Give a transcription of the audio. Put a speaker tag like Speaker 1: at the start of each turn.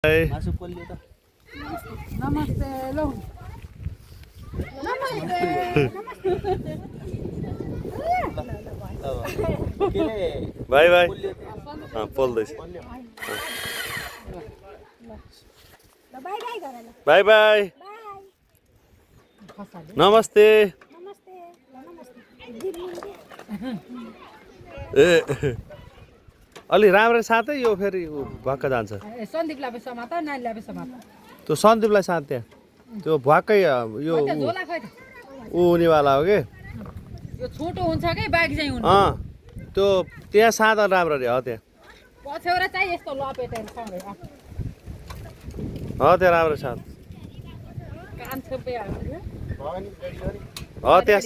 Speaker 1: मासु पोल्यो त
Speaker 2: नमस्ते लौ नमस्ते
Speaker 3: बाई बाई पोल्दैछ बाई बाई नमस्ते ए अलि राम्रो साथै यो फेरि भक्क जान्छ
Speaker 2: सन्दीपलाई समात नानीलाई समात
Speaker 3: त्यो सन्दीपलाई साथ त्यहाँ त्यो भक्कै यो ऊ हुनेवाला हो कि
Speaker 2: यो छोटो हुन्छ कि बाइक चाहिँ हुन्छ
Speaker 3: त्यो त्यहाँ सादा राम्रो रे हो त्यहाँ
Speaker 2: पछ्यौरा चाहिँ यस्तो लपेटेर सँगै
Speaker 3: त्यहाँ राम्रो साथ
Speaker 2: कान छोपे
Speaker 3: त्यहाँ